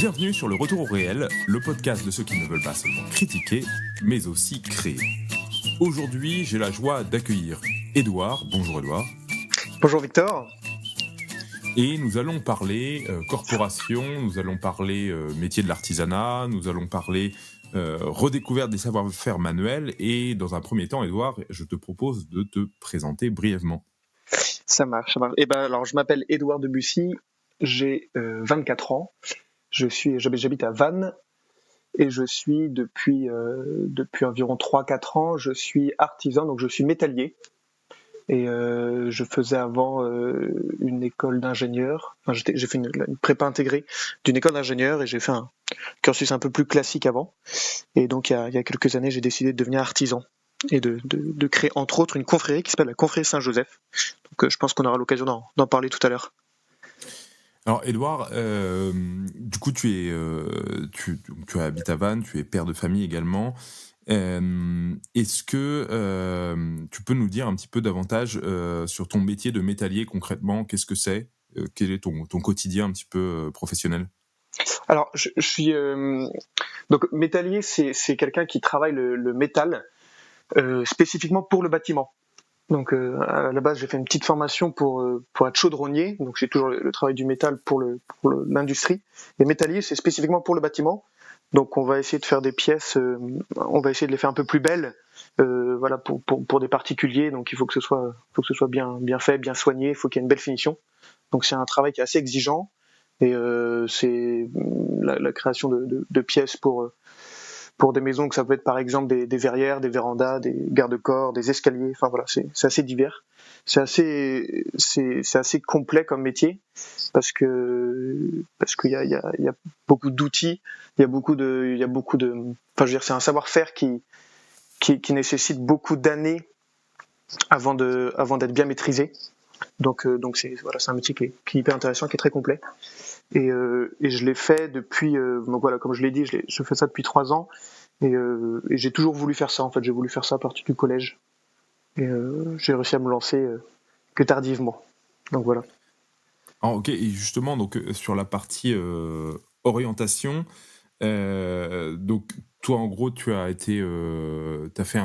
Bienvenue sur Le Retour au réel, le podcast de ceux qui ne veulent pas seulement critiquer, mais aussi créer. Aujourd'hui, j'ai la joie d'accueillir Édouard. Bonjour Édouard. Bonjour Victor. Et nous allons parler corporation, nous allons parler métier de l'artisanat, nous allons parler redécouverte des savoir-faire manuels. Et dans un premier temps, Édouard, je te propose de te présenter brièvement. Ça marche. Alors, je m'appelle Édouard Debussy, j'ai 24 ans, j'habite à Vannes et je suis depuis environ 3-4 ans, je suis artisan, donc je suis métallier. Et je faisais avant une école d'ingénieur, j'ai fait une prépa intégrée d'une école d'ingénieur et j'ai fait un cursus un peu plus classique avant. Et donc il y a quelques années, j'ai décidé de devenir artisan et de créer entre autres une confrérie qui s'appelle la confrérie Saint-Joseph. Donc je pense qu'on aura l'occasion d'en parler tout à l'heure. Alors Édouard, du coup tu habites à Vannes, tu es père de famille également. Est-ce que tu peux nous dire un petit peu davantage sur ton métier de métallier concrètement? Qu'est-ce que c'est? Quel est ton quotidien un petit peu professionnel? Alors je suis donc métallier, c'est quelqu'un qui travaille le métal spécifiquement pour le bâtiment. Donc à la base, j'ai fait une petite formation pour être chaudronnier. Donc j'ai toujours le travail du métal pour l'industrie. Et métallier, c'est spécifiquement pour le bâtiment. Donc on va essayer de faire des pièces, on va essayer de les faire un peu plus belles, voilà pour des particuliers. Donc il faut que ce soit bien fait, bien soigné. Il faut qu'il y ait une belle finition. Donc c'est un travail qui est assez exigeant et c'est la création de pièces pour des maisons, que ça peut être par exemple des verrières, des vérandas, des garde-corps, des escaliers. Enfin voilà, c'est assez divers. C'est assez complet comme métier parce qu'il y a beaucoup d'outils, il y a beaucoup de, enfin je veux dire, c'est un savoir-faire qui nécessite beaucoup d'années avant d'être bien maîtrisé. Donc c'est un métier qui est hyper intéressant, qui est très complet. Et je l'ai fait depuis, donc voilà, comme je l'ai dit, je fais ça depuis 3 ans. Et j'ai toujours voulu faire ça, en fait. J'ai voulu faire ça à partir du collège. Et j'ai réussi à me lancer que tardivement. Donc voilà. Ah, ok, et justement, donc, sur la partie orientation, donc toi en gros tu as fait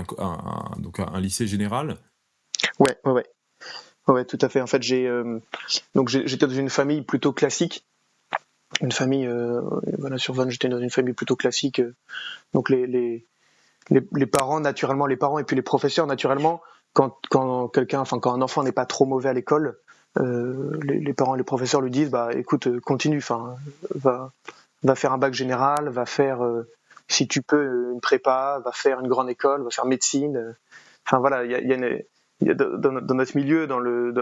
donc un lycée général. Ouais, tout à fait. En fait, j'étais dans une famille plutôt classique. Une famille, voilà, sur Vannes, j'étais dans une famille plutôt classique. Donc les parents, naturellement, les parents et puis les professeurs, naturellement, quand un enfant n'est pas trop mauvais à l'école, les parents et les professeurs lui disent, bah écoute, continue, va faire un bac général, va faire, si tu peux, une prépa, va faire une grande école, va faire médecine. Enfin voilà, dans notre milieu,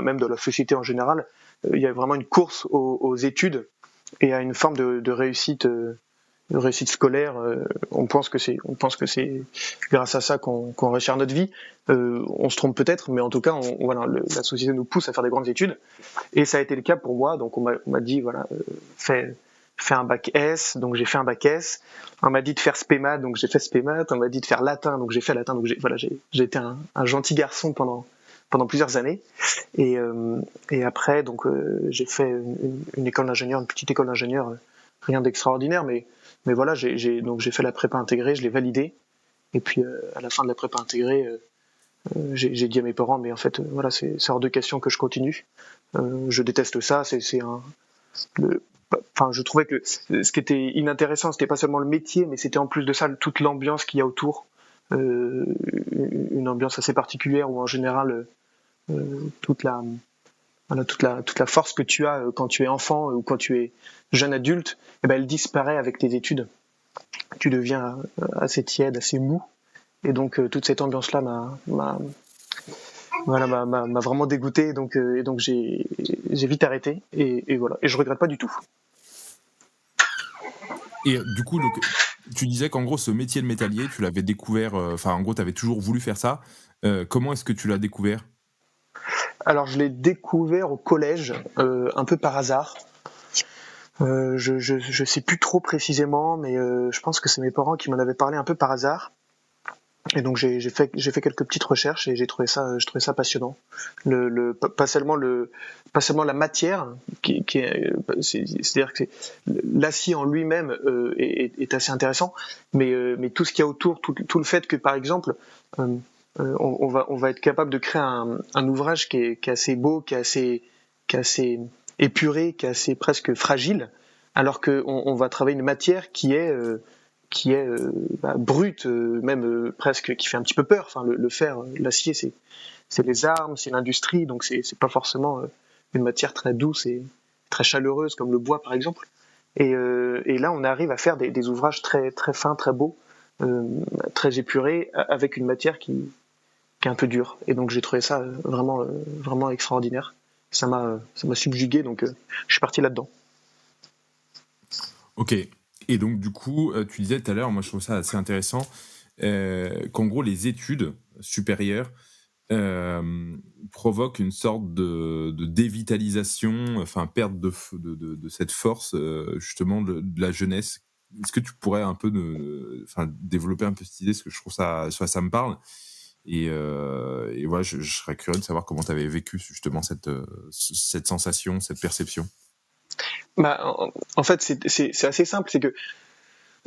même dans la société en général, il y a vraiment une course aux études et à une forme de réussite scolaire. On pense que c'est grâce à ça qu'on réussit notre vie. On se trompe peut-être, mais en tout cas, la société nous pousse à faire des grandes études. Et ça a été le cas pour moi. Donc on m'a dit, voilà, fais un bac S, donc j'ai fait un bac S. On m'a dit de faire spé-maths, donc j'ai fait spé-maths. On m'a dit de faire latin, donc j'ai fait latin. Donc j'ai été un gentil garçon pendant plusieurs années. Et après, donc j'ai fait une école d'ingénieur, une petite école d'ingénieur, rien d'extraordinaire, mais voilà, j'ai fait la prépa intégrée, je l'ai validée. Et puis à la fin de la prépa intégrée, j'ai dit à mes parents, mais en fait, voilà, c'est hors de question que je continue. Je déteste ça. Je trouvais que ce qui était inintéressant, c'était pas seulement le métier, mais c'était en plus de ça toute l'ambiance qu'il y a autour, une ambiance assez particulière où en général toute la force que tu as quand tu es enfant ou quand tu es jeune adulte, elle disparaît avec tes études. Tu deviens assez tiède, assez mou, et donc toute cette ambiance-là m'a vraiment dégoûté, et donc j'ai vite arrêté, et voilà, et je regrette pas du tout. Et du coup, donc, tu disais qu'en gros, ce métier de métallier, tu l'avais découvert, en gros, tu avais toujours voulu faire ça. Comment est-ce que tu l'as découvert? Alors, je l'ai découvert au collège, un peu par hasard. Je sais plus trop précisément, mais je pense que c'est mes parents qui m'en avaient parlé un peu par hasard. Et donc j'ai fait quelques petites recherches et j'ai trouvé ça passionnant. Pas seulement la matière c'est-à-dire que l'acier en lui-même est assez intéressant, mais tout ce qu'il y a autour, tout le fait que par exemple on va être capable de créer un ouvrage qui est assez beau, qui est assez épuré, qui est assez presque fragile, alors qu'on va travailler une matière qui est brute, même presque qui fait un petit peu peur. Enfin, le fer, l'acier, c'est les armes, c'est l'industrie, donc c'est pas forcément une matière très douce et très chaleureuse comme le bois par exemple. Et là, on arrive à faire des ouvrages très très fins, très beaux, très épurés, avec une matière qui est un peu dure. Et donc j'ai trouvé ça vraiment extraordinaire. Ça m'a subjugué, donc je suis parti là-dedans. OK. Et donc du coup, tu disais tout à l'heure, moi je trouve ça assez intéressant, qu'en gros les études supérieures, provoquent une sorte de dévitalisation, enfin perte de cette force, justement de la jeunesse. Est-ce que tu pourrais un peu développer un peu cette idée? Parce que je trouve ça me parle et voilà, je serais curieux de savoir comment tu avais vécu justement cette sensation, cette perception? En fait, c'est assez simple, c'est que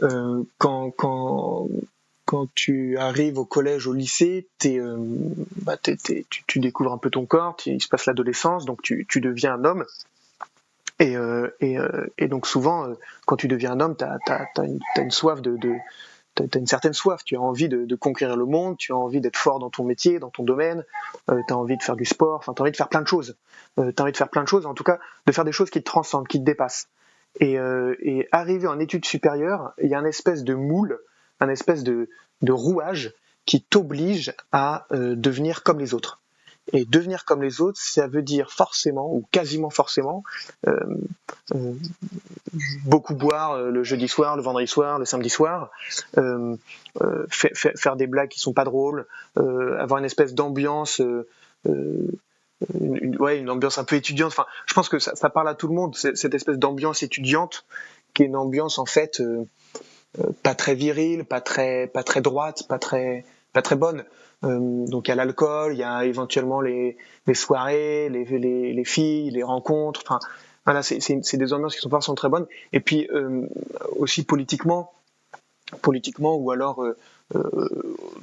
euh, quand, quand, quand tu arrives au collège, au lycée, tu découvres un peu ton corps, il se passe l'adolescence, donc tu deviens un homme. Et donc souvent, quand tu deviens un homme, t'as une soif t'as une certaine soif. Tu as envie de conquérir le monde, tu as envie d'être fort dans ton métier, dans ton domaine, tu as envie de faire du sport, enfin, tu as envie de faire plein de choses. Tu as envie de faire plein de choses, en tout cas, de faire des choses qui te transcendent, qui te dépassent. Et arrivé en études supérieures, il y a un espèce de moule, un espèce de rouage qui t'oblige à devenir comme les autres. Et devenir comme les autres, ça veut dire forcément, ou quasiment forcément, euh, euh, beaucoup boire le jeudi soir, le vendredi soir, le samedi soir, faire des blagues qui sont pas drôles, avoir une espèce d'ambiance, une ambiance un peu étudiante. Enfin, je pense que ça parle à tout le monde, cette espèce d'ambiance étudiante, qui est une ambiance en fait pas très virile, pas très droite, pas très bonne. Donc il y a l'alcool, il y a éventuellement les soirées, les filles, les rencontres. Enfin, voilà, c'est des ambiances qui sont pas forcément très bonnes. Et puis aussi politiquement ou alors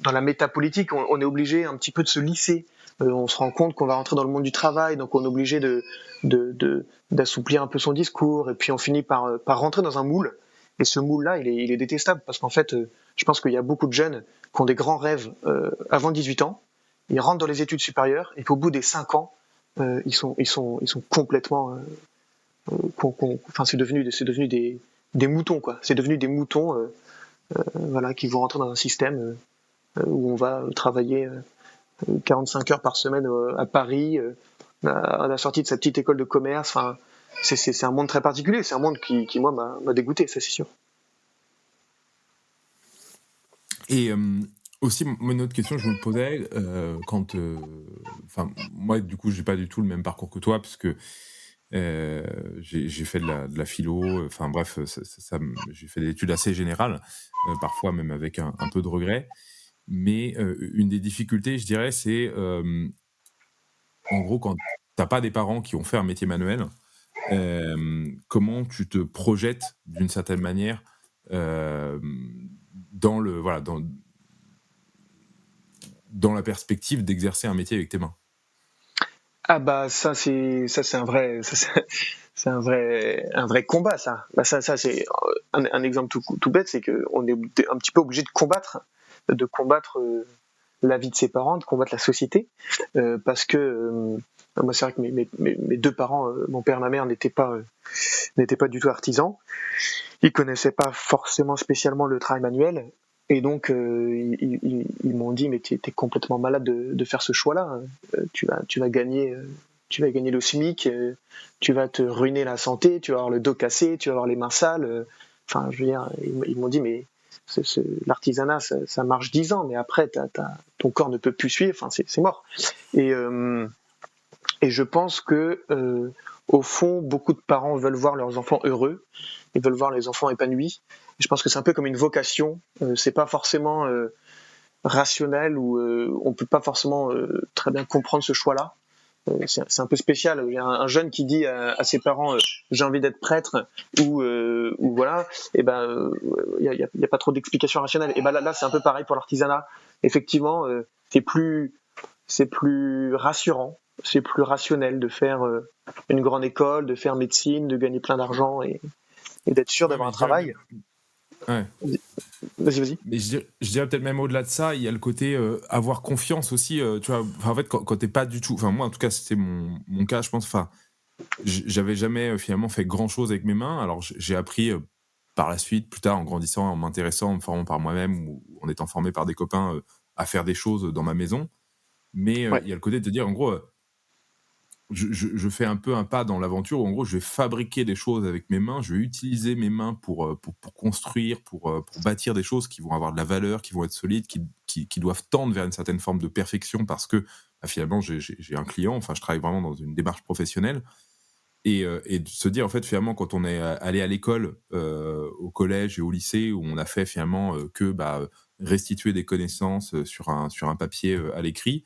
dans la métapolitique, on est obligé un petit peu de se lisser. On se rend compte qu'on va rentrer dans le monde du travail, donc on est obligé d'assouplir un peu son discours, et puis on finit par rentrer dans un moule. Et ce moule-là, il est détestable, parce qu'en fait, je pense qu'il y a beaucoup de jeunes qui ont des grands rêves avant 18 ans, ils rentrent dans les études supérieures, et qu'au bout des 5 ans, ils sont complètement... enfin, c'est devenu des moutons, quoi. C'est devenu des moutons voilà, qui vont rentrer dans un système où on va travailler 45 heures par semaine à Paris, à la sortie de sa petite école de commerce. Enfin, c'est un monde très particulier. C'est un monde qui moi, m'a dégoûté, ça c'est sûr. Et aussi, moi, une autre question que je me posais, quand, enfin, moi, du coup, j'ai pas du tout le même parcours que toi, parce que j'ai fait de la philo, enfin bref, j'ai fait des études assez générales, parfois même avec un peu de regret. Mais une des difficultés, je dirais, c'est en gros, quand t'as pas des parents qui ont fait un métier manuel, comment tu te projettes d'une certaine manière euh, voilà, dans la perspective d'exercer un métier avec tes mains. Ah bah ça c'est c'est un vrai combat ça. Bah ça c'est un exemple tout bête, c'est que on est un petit peu obligé de combattre la vie de ses parents, de combattre la société, parce que moi c'est vrai que mes deux parents, mon père et ma mère n'étaient pas du tout artisans. Ils connaissaient pas forcément spécialement le travail manuel. Et donc, ils m'ont dit, mais t'es complètement malade de faire ce choix-là. Tu vas gagner, tu vas gagner le SMIC, tu vas te ruiner la santé, tu vas avoir le dos cassé, tu vas avoir les mains sales. Enfin, je veux dire, ils m'ont dit, mais l'artisanat, ça marche 10 ans, mais après, ton corps ne peut plus suivre. Enfin, c'est mort. Et, euh, et je pense que, au fond, beaucoup de parents veulent voir leurs enfants heureux, ils veulent voir les enfants épanouis. Et je pense que c'est un peu comme une vocation. C'est pas forcément rationnel où on peut pas forcément très bien comprendre ce choix-là. C'est un peu spécial. Il y a un jeune qui dit à ses parents j'ai envie d'être prêtre ou voilà, et ben il y a pas trop d'explications rationnelles. Et ben là c'est un peu pareil pour l'artisanat. Effectivement, c'est plus rassurant, c'est plus rationnel de faire une grande école, de faire médecine, de gagner plein d'argent et d'être sûr Ouais, d'avoir mais un travail. ouais. Vas-y. Mais je dirais peut-être même au-delà de ça, il y a le côté avoir confiance aussi. Tu vois, enfin, en fait, quand t'es pas du tout. Enfin, moi, en tout cas, c'était mon cas, je pense. Enfin, j'avais jamais finalement fait grand-chose avec mes mains. Alors, j'ai appris par la suite, plus tard, en grandissant, en m'intéressant, en me formant par moi-même ou en étant formé par des copains à faire des choses dans ma maison. Mais Ouais. il y a le côté de te dire, en gros, je fais un peu un pas dans l'aventure où en gros je vais fabriquer des choses avec mes mains, je vais utiliser mes mains pour construire, pour bâtir des choses qui vont avoir de la valeur, qui vont être solides, qui doivent tendre vers une certaine forme de perfection parce que bah, finalement j'ai un client, enfin je travaille vraiment dans une démarche professionnelle et de se dire en fait finalement quand on est allé à l'école, au collège et au lycée où on a fait finalement que bah, restituer des connaissances sur un papier à l'écrit,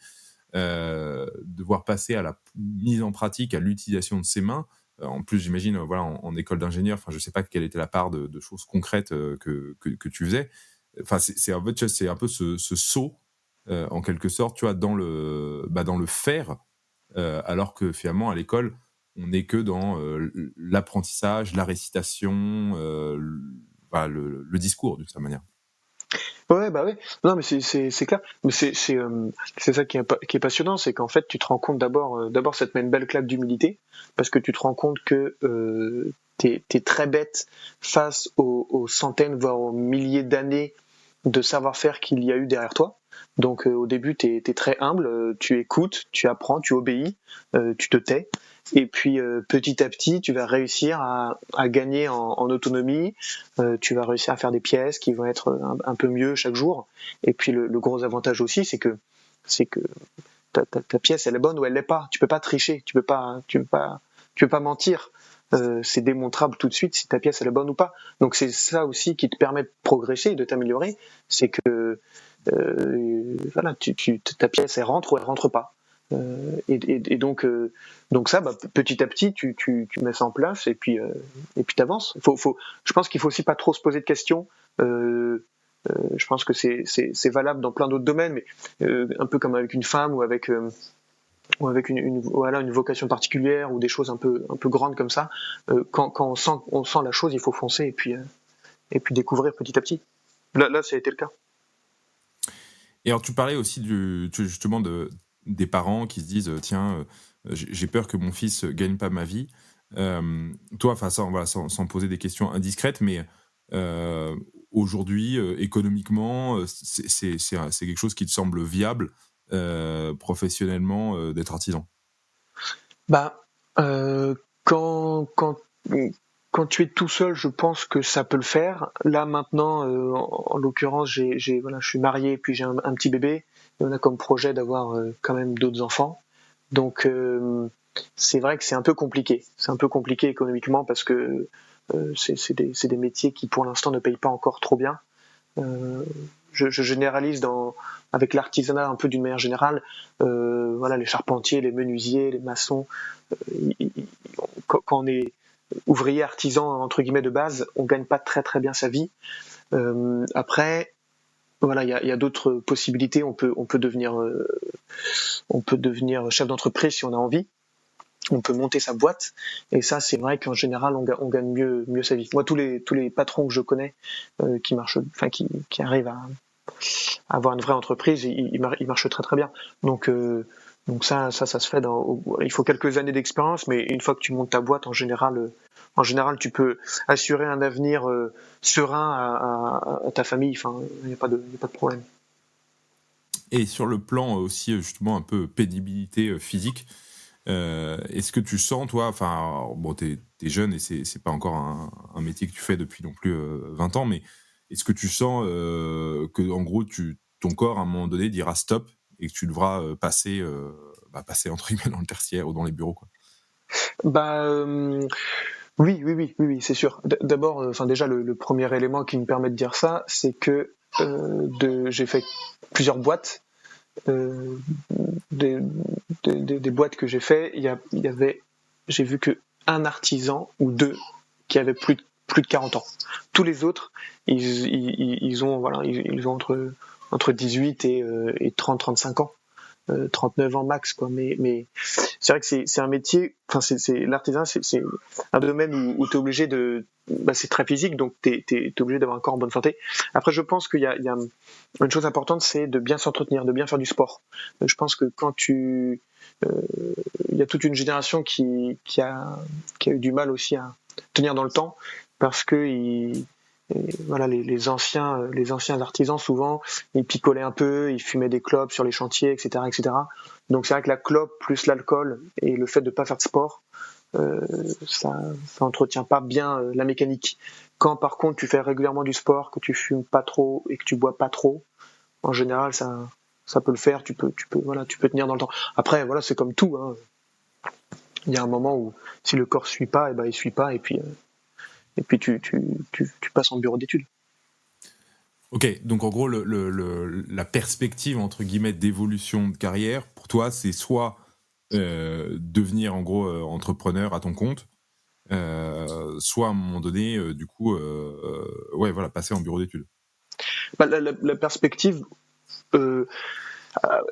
devoir passer à la mise en pratique, à l'utilisation de ses mains. En plus, j'imagine, voilà, en école d'ingénieur, enfin, je sais pas quelle était la part de choses concrètes que tu faisais. Enfin, c'est en fait, tu vois, c'est un peu ce saut, en quelque sorte, tu vois, dans le faire, alors que finalement, à l'école, on n'est que dans l'apprentissage, la récitation, voilà, le discours, d'une certaine manière. Ouais, bah ouais. Non, mais c'est clair. Mais c'est ça qui est passionnant, c'est qu'en fait, tu te rends compte d'abord, ça te met une belle claque d'humilité, parce que tu te rends compte que t'es très bête face aux centaines, voire aux milliers d'années de savoir-faire qu'il y a eu derrière toi. Donc au début, t'es très humble, tu écoutes, tu apprends, tu obéis, tu te tais. Et puis petit à petit, tu vas réussir à gagner en autonomie, tu vas réussir à faire des pièces qui vont être un peu mieux chaque jour. Et puis le gros avantage aussi, c'est que ta pièce elle est bonne ou elle l'est pas. Tu peux pas tricher, tu peux pas mentir. C'est démontrable tout de suite si ta pièce elle est bonne ou pas. Donc c'est ça aussi qui te permet de progresser et de t'améliorer, c'est que voilà, ta pièce elle rentre ou elle rentre pas. Et donc ça, bah, petit à petit, tu mets ça en place et puis t'avances. Je pense qu'il faut aussi pas trop se poser de questions. Je pense que c'est valable dans plein d'autres domaines, mais un peu comme avec une femme ou avec voilà, une vocation particulière ou des choses un peu grandes comme ça. Quand on sent la chose, il faut foncer et puis découvrir petit à petit. Là, ça a été le cas. Et alors, tu parlais aussi justement des parents qui se disent tiens, j'ai peur que mon fils gagne pas ma vie. Toi, enfin, voilà, sans poser des questions indiscrètes, mais euh, aujourd'hui, économiquement, c'est quelque chose qui te semble viable professionnellement d'être artisan. Bah, euh, quand, quand, quand tu es tout seul, je pense que ça peut le faire. Là maintenant, en l'occurrence, voilà, je suis marié et puis j'ai un petit bébé. Et on a comme projet d'avoir quand même d'autres enfants. Donc c'est vrai que c'est un peu compliqué. C'est un peu compliqué économiquement parce que c'est des métiers qui pour l'instant ne payent pas encore trop bien. Euh, je généralise avec l'artisanat un peu d'une manière générale. Voilà, les charpentiers, les menuisiers, les maçons. Quand on est ouvrier artisan entre guillemets de base, on gagne pas très très bien sa vie. Après, voilà, il y a d'autres possibilités. On peut devenir chef d'entreprise si on a envie. On peut monter sa boîte et ça c'est vrai qu'en général on gagne mieux sa vie. Moi tous les patrons que je connais qui marchent, enfin qui arrivent à avoir une vraie entreprise, ils marchent très très bien. Donc ça se fait il faut quelques années d'expérience, mais une fois que tu montes ta boîte, en général, tu peux assurer un avenir serein à ta famille. Enfin, il y a pas de problème. Et sur le plan aussi, justement, un peu pénibilité physique, est-ce que tu sens, toi, enfin, bon, t'es jeune et c'est pas encore un métier que tu fais depuis non plus 20 ans, mais est-ce que tu sens que, en gros, ton corps, à un moment donné, dira stop et que tu devras passer, entre guillemets, dans le tertiaire ou dans les bureaux, quoi. Bah oui, c'est sûr. D'abord, enfin déjà le premier élément qui me permet de dire ça, c'est que j'ai fait plusieurs boîtes, euh, des boîtes que j'ai fait, j'ai vu que un artisan ou deux qui avaient plus de 40 ans. Tous les autres, ils ont entre 18 et 30-35 ans. 39 ans max, quoi. Mais c'est vrai que c'est un métier, enfin c'est l'artisanat, c'est un domaine où tu es obligé c'est très physique, donc tu es obligé d'avoir un corps en bonne santé. Après, je pense qu'il y a une chose importante, c'est de bien s'entretenir, de bien faire du sport. Je pense que il y a toute une génération qui a eu du mal aussi à tenir dans le temps, parce que voilà, les anciens artisans, souvent, ils picolaient un peu, ils fumaient des clopes sur les chantiers, etc., etc. Donc c'est vrai que la clope plus l'alcool et le fait de ne pas faire de sport, ça entretient pas bien la mécanique. Quand par contre tu fais régulièrement du sport, que tu fumes pas trop et que tu bois pas trop, en général ça peut le faire. Voilà, tu peux tenir dans le temps. Après voilà, c'est comme tout, hein. Il y a un moment où si le corps suit pas, et ben il suit pas, et puis tu passes en bureau d'études. Ok, donc en gros, la perspective, entre guillemets, d'évolution de carrière, pour toi, c'est soit devenir, en gros, entrepreneur à ton compte, soit à un moment donné, du coup, ouais, voilà, passer en bureau d'études. La perspective, euh,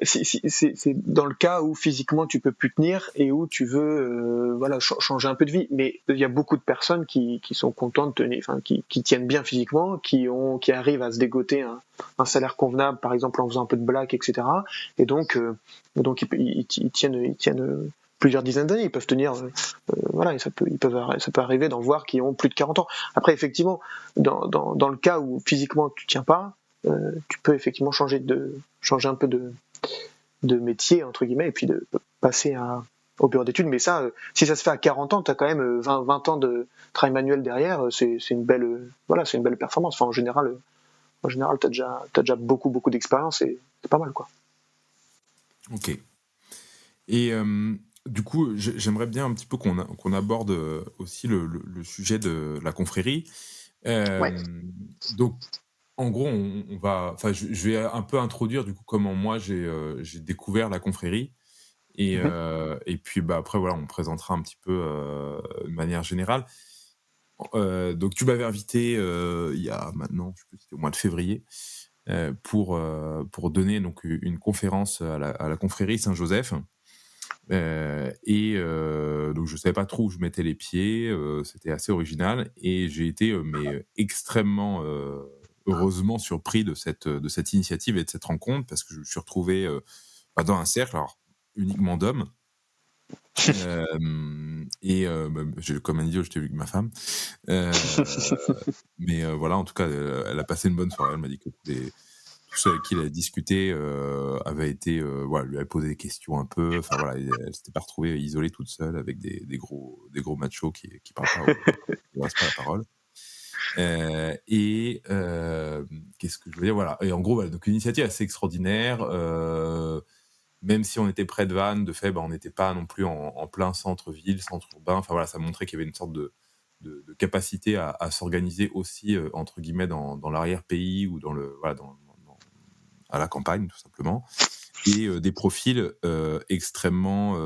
c'est dans le cas où physiquement tu peux plus tenir et où tu veux voilà changer un peu de vie. Mais il y a beaucoup de personnes qui sont contentes de tenir, enfin qui tiennent bien physiquement, qui arrivent à se dégoter un salaire convenable, par exemple en faisant un peu de blague, etc. Et donc ils tiennent plusieurs dizaines d'années. Ils peuvent tenir, voilà, et ça peut arriver d'en voir qui ont plus de 40 ans. Après, effectivement, dans le cas où physiquement tu tiens pas, tu peux effectivement changer un peu de métier, entre guillemets, et puis de passer au bureau d'études. Mais ça, si ça se fait à 40 ans, tu as quand même 20 ans de travail manuel derrière, c'est une belle, voilà, c'est une belle performance. Enfin, en général, t'as déjà beaucoup d'expérience et c'est pas mal, quoi. Ok. Et du coup, j'aimerais bien un petit peu qu'on aborde aussi le sujet de la confrérie. Ouais. Donc, en gros, on va, enfin, je vais un peu introduire du coup comment moi j'ai découvert la confrérie. Mhm. Et puis bah, après, voilà, on présentera un petit peu de manière générale. Donc, tu m'avais invité il y a maintenant, je sais plus, c'était au mois de février, pour donner donc une conférence à la confrérie Saint-Joseph. Donc je savais pas trop où je mettais les pieds, c'était assez original et j'ai été, extrêmement, heureusement surpris de cette initiative et de cette rencontre parce que je me suis retrouvé, bah, dans un cercle, alors uniquement d'hommes, j'ai comme un idiot, j'étais avec ma femme, heu, voilà, en tout cas, elle a passé une bonne soirée. Elle m'a dit que tous ceux avec qui elle a discuté avaient été, voilà, lui avaient posé des questions un peu. Enfin voilà, elle s'était pas retrouvée isolée toute seule avec des gros machos qui parlent pas, qui adressent pas la parole. Qu'est-ce que je veux dire? Voilà. Et en gros, voilà, donc une initiative assez extraordinaire. Même si on était près de Vannes, de fait, bah, on n'était pas non plus en plein centre-ville, centre urbain. Enfin voilà, ça montrait qu'il y avait une sorte de capacité à s'organiser aussi entre guillemets dans l'arrière-pays ou voilà, à la campagne tout simplement, et des profils extrêmement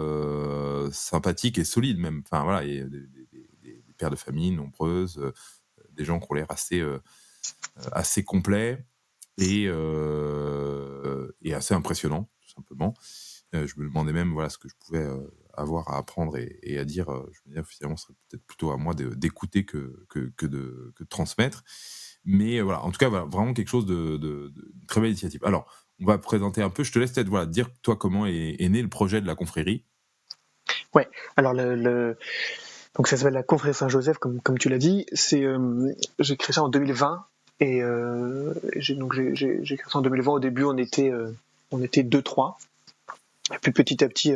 sympathiques et solides même. Enfin voilà, et des pères de famille nombreuses, des gens qui ont l'air assez complets et assez impressionnants tout simplement. Je me demandais même voilà ce que je pouvais avoir à apprendre et à dire. Je me disais finalement ce serait peut-être plutôt à moi d'écouter que de transmettre. Mais voilà, en tout cas, voilà, vraiment quelque chose une très belle initiative. Alors, on va présenter un peu. Je te laisse peut-être voilà, dire toi comment est né le projet de la confrérie. Ouais. Alors donc ça s'appelle la confrérie Saint-Joseph, comme tu l'as dit. J'ai créé ça en 2020 et j'ai créé ça en 2020. Au début, on était 2-3. Et puis petit à petit,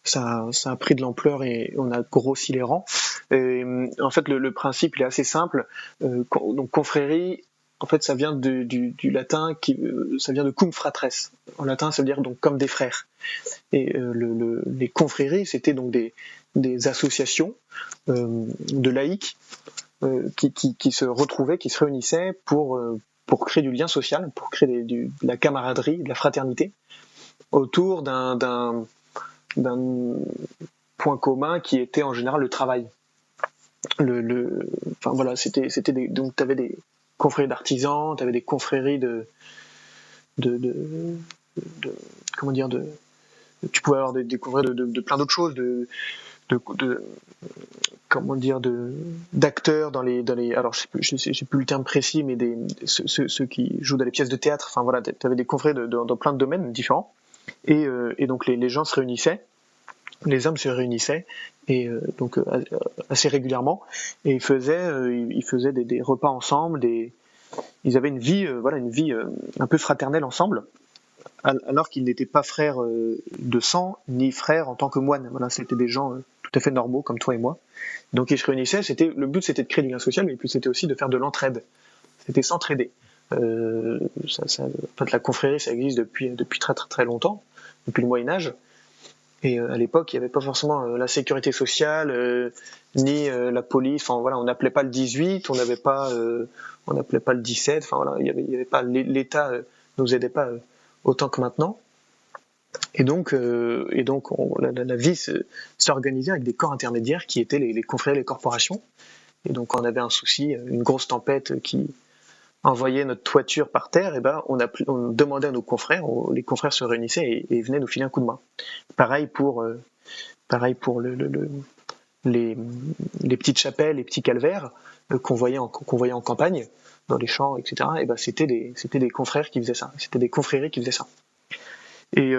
ça a pris de l'ampleur et on a grossi les rangs. Et, en fait, le principe il est assez simple. Donc confrérie, en fait, ça vient du latin, ça vient de cum fratres. En latin, ça veut dire donc comme des frères. Et les confréries, c'était donc des associations de laïcs qui se retrouvaient, qui se réunissaient pour créer du lien social, pour créer de la camaraderie, de la fraternité autour d'un point commun qui était en général le travail. Enfin voilà, donc tu avais des confréries d'artisans, tu avais des confréries de comment dire, tu pouvais avoir des confréries de plein d'autres choses, de comment dire, d'acteurs dans les alors je sais plus le terme précis, mais ceux qui jouent dans les pièces de théâtre. Enfin voilà, tu avais des confréries dans plein de domaines différents, et donc les gens se réunissaient, les hommes se réunissaient, et donc assez régulièrement, et ils faisaient des repas ensemble, ils avaient une vie un peu fraternelle ensemble, alors qu'ils n'étaient pas frères de sang ni frères en tant que moines. Voilà, c'était des gens tout à fait normaux comme toi et moi. Donc ils se réunissaient. Le but, c'était de créer du lien social, mais puis c'était aussi de faire de l'entraide. C'était s'entraider. En fait, la confrérie, ça existe depuis très très très longtemps, depuis le Moyen Âge. Et à l'époque, il n'y avait pas forcément la sécurité sociale, ni la police. Enfin voilà, on n'appelait pas le 18, on n'appelait pas le 17. Enfin voilà, il y avait pas, l'État nous aidait pas autant que maintenant. Et donc la vie s'organisait avec des corps intermédiaires qui étaient les confréries, les corporations. Et donc quand on avait un souci, une grosse tempête qui envoyait notre toiture par terre, et ben on demandait à nos confrères, les confrères se réunissaient et venaient nous filer un coup de main. Pareil pour les petites chapelles, les petits calvaires qu'on voyait en campagne, dans les champs, etc. Et ben c'était des confrères qui faisaient ça, c'était des confréries qui faisaient ça. Et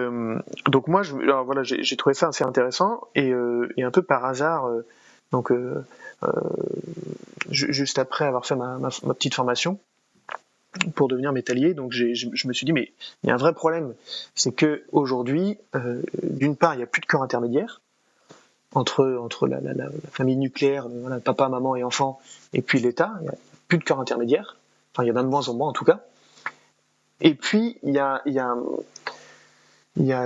donc moi, alors voilà, j'ai trouvé ça assez intéressant, et un peu par hasard, juste après avoir fait ma petite formation pour devenir métallier, donc je me suis dit, mais il y a un vrai problème, c'est que aujourd'hui, d'une part, il n'y a plus de corps intermédiaire entre la famille nucléaire, voilà, papa, maman et enfant, et puis l'État. Il n'y a plus de corps intermédiaire, enfin il y en a de moins en moins en tout cas. Et puis il y a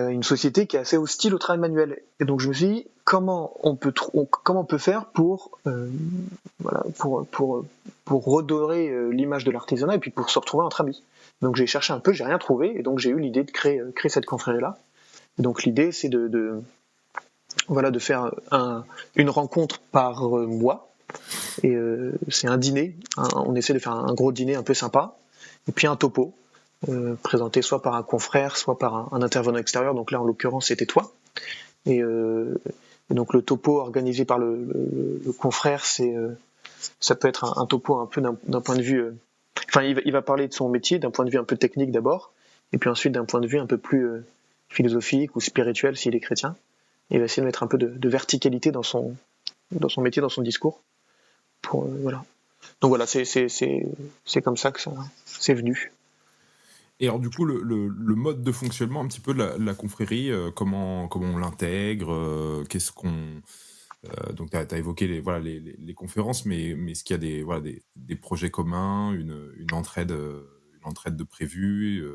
une société qui est assez hostile au travail manuel. Et donc je me suis dit, comment on peut faire pour redorer l'image de l'artisanat, et puis pour se retrouver entre amis. Donc j'ai cherché un peu, j'ai rien trouvé, et donc j'ai eu l'idée de créer cette confrérie-là. Et donc l'idée, c'est de faire une rencontre par mois, et c'est un dîner, on essaie de faire un gros dîner un peu sympa, et puis un topo, présenté soit par un confrère, soit par un intervenant extérieur. Donc là, en l'occurrence, c'était toi. Et donc le topo organisé par le confrère, ça peut être un topo un peu d'un point de vue. Enfin, il va parler de son métier d'un point de vue un peu technique d'abord, et puis ensuite d'un point de vue un peu plus philosophique ou spirituel s'il est chrétien. Il va essayer de mettre un peu de verticalité dans son métier, dans son discours. Voilà. Donc voilà, c'est comme ça que ça c'est venu. Et alors du coup, le mode de fonctionnement un petit peu de la confrérie, comment on l'intègre, qu'est-ce qu'on... donc tu as évoqué les conférences, mais est-ce qu'il y a des projets communs, une entraide de prévue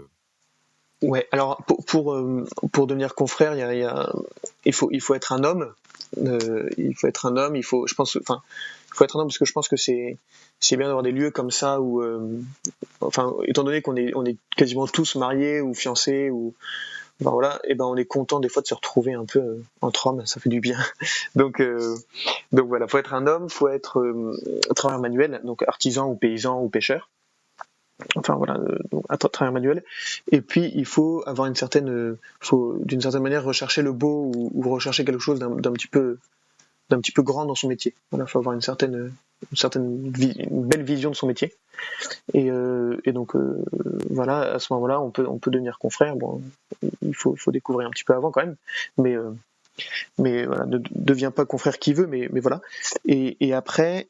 Ouais, alors pour devenir confrère, il faut être un homme. Il faut être un homme. Il faut être un homme, parce que je pense que c'est bien d'avoir des lieux comme ça où, étant donné qu'on est quasiment tous mariés ou fiancés, ou voilà, et ben on est content des fois de se retrouver un peu entre hommes, ça fait du bien. Donc voilà, faut être un homme, faut être travailleur manuel, donc artisan ou paysan ou pêcheur. Enfin voilà, donc à travers manuel. Et puis il faut avoir faut d'une certaine manière rechercher le beau, ou rechercher quelque chose d'un petit peu grand dans son métier. Voilà, faut avoir une belle vision de son métier. Et donc voilà, à ce moment-là, on peut devenir confrère. Bon, il faut découvrir un petit peu avant quand même, mais voilà, ne devient pas confrère qui veut, mais voilà. Et après,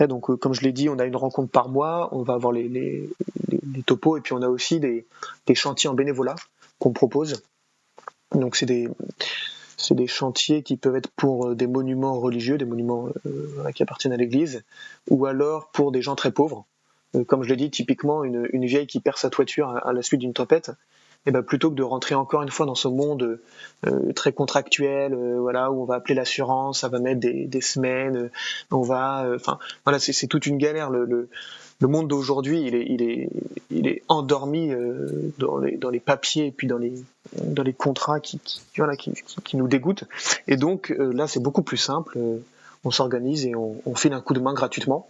donc comme je l'ai dit, on a une rencontre par mois, on va avoir les topos, et puis on a aussi des chantiers en bénévolat qu'on propose. Donc c'est des chantiers qui peuvent être pour des monuments religieux, des monuments qui appartiennent à l'Église, ou alors pour des gens très pauvres. Comme je l'ai dit, typiquement une vieille qui perd sa toiture à la suite d'une tempête, et ben plutôt que de rentrer encore une fois dans ce monde très contractuel, voilà, où on va appeler l'assurance, ça va mettre des semaines, on va, voilà, c'est toute une galère. le monde d'aujourd'hui, il est endormi dans les papiers et puis dans les contrats qui nous dégoûtent. Et donc là, c'est beaucoup plus simple. On s'organise et on file un coup de main gratuitement.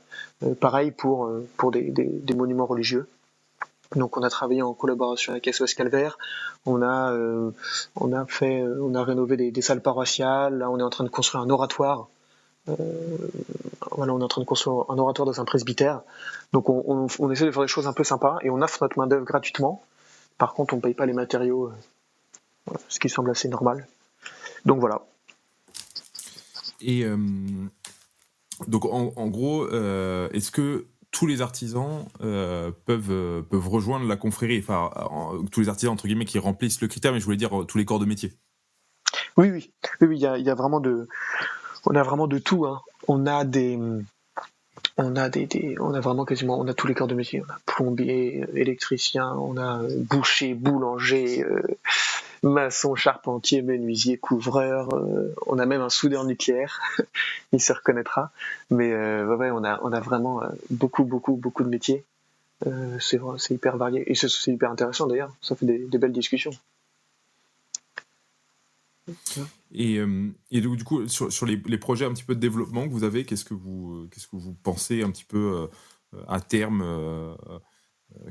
Pareil pour des monuments religieux. Donc on a travaillé en collaboration avec SOS Calvaire, on a rénové des salles paroissiales, là on est en train de construire un oratoire. Voilà, on est en train de construire un oratoire dans un presbytère. Donc on essaie de faire des choses un peu sympas et on offre notre main d'œuvre gratuitement. Par contre, on paye pas les matériaux, ce qui semble assez normal. Donc voilà. Et donc en gros, est-ce que tous les artisans peuvent rejoindre la confrérie, enfin tous les artisans entre guillemets qui remplissent le critère, mais je voulais dire tous les corps de métier. Oui, il y a vraiment on a vraiment de tout, hein. On a vraiment quasiment, on a tous les corps de métier. On a plombier, électricien, on a boucher, boulanger, maçon, charpentier, menuisier, couvreur. On a même un soudeur nucléaire. Il se reconnaîtra. Mais ouais, on a vraiment beaucoup de métiers. C'est hyper varié et c'est hyper intéressant d'ailleurs. Ça fait des belles discussions. Et donc, du coup, sur les projets un petit peu de développement que vous avez, qu'est-ce que vous pensez un petit peu à terme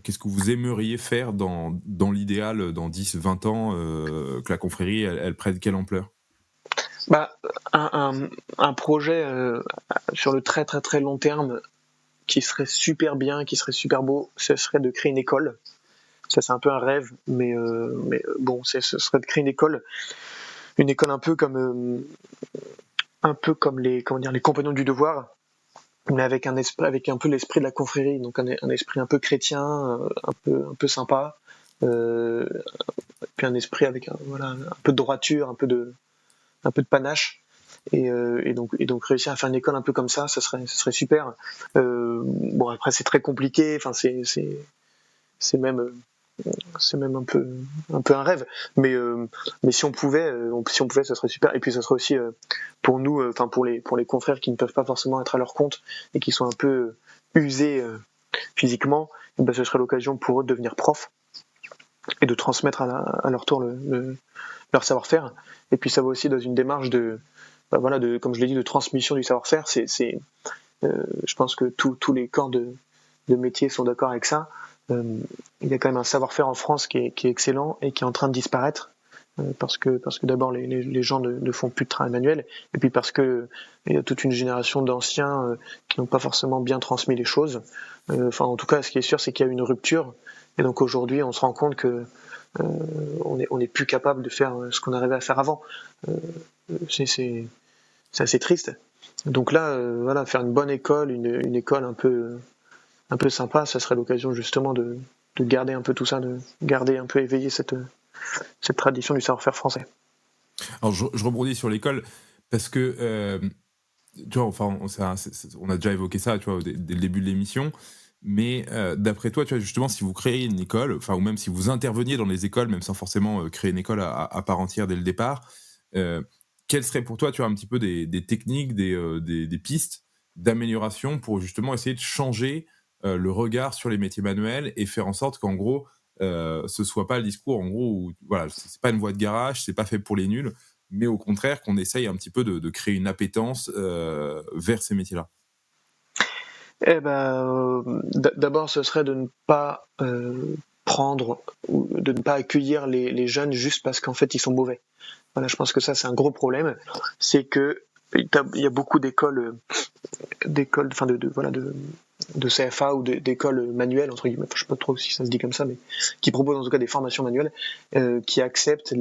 qu'est-ce que vous aimeriez faire dans l'idéal, dans 10-20 ans, que la confrérie, elle prenne quelle ampleur? Bah, un projet sur le très très très long terme qui serait super bien, qui serait super beau, ce serait de créer une école. Ça c'est un peu un rêve, mais bon, ce serait de créer une école un peu comme les compagnons du devoir, mais avec avec un peu l'esprit de la confrérie, donc un esprit un peu chrétien, un peu sympa, puis un esprit avec un peu de droiture, un peu de panache. Et donc réussir à faire une école un peu comme ça, ce serait super. Bon après c'est très compliqué, enfin c'est même un peu un rêve, mais si on pouvait ce serait super. Et puis ce serait aussi pour nous, enfin pour les confrères qui ne peuvent pas forcément être à leur compte et qui sont un peu usés physiquement, et ben ce serait l'occasion pour eux de devenir profs et de transmettre à leur tour leur savoir-faire. Et puis ça va aussi dans une démarche de comme je l'ai dit, de transmission du savoir-faire. Je pense que tous les corps de métier sont d'accord avec ça. Il y a quand même un savoir-faire en France qui est excellent et qui est en train de disparaître parce que d'abord les gens ne font plus de travail manuel, et puis parce que il y a toute une génération d'anciens qui n'ont pas forcément bien transmis les choses. Enfin, en tout cas, ce qui est sûr, c'est qu'il y a une rupture, et donc aujourd'hui, on se rend compte que on est plus capable de faire ce qu'on arrivait à faire avant. C'est assez triste. Donc là, voilà, faire une bonne école, une école un peu sympa, ça serait l'occasion justement de garder un peu tout ça, de garder un peu éveillé cette tradition du savoir-faire français. Alors, je rebondis sur l'école parce que, tu vois, enfin, on a déjà évoqué ça, tu vois, dès le début de l'émission. Mais d'après toi, tu vois, justement, si vous créez une école, enfin, ou même si vous interveniez dans les écoles, même sans forcément créer une école à part entière dès le départ, quelles seraient pour toi, tu vois, un petit peu des techniques, des pistes d'amélioration pour justement essayer de changer le regard sur les métiers manuels et faire en sorte qu'en gros, ce soit pas le discours, en gros, où, voilà, c'est pas une voie de garage, c'est pas fait pour les nuls, mais au contraire qu'on essaye un petit peu de créer une appétence vers ces métiers-là. Eh ben, d'abord, ce serait de ne pas prendre ou de ne pas accueillir les jeunes juste parce qu'en fait ils sont mauvais. Voilà, je pense que ça c'est un gros problème. C'est que il y a beaucoup d'écoles, enfin de CFA ou d'écoles manuelles entre guillemets. Enfin, je sais pas trop si ça se dit comme ça, mais qui proposent en tout cas des formations manuelles qui acceptent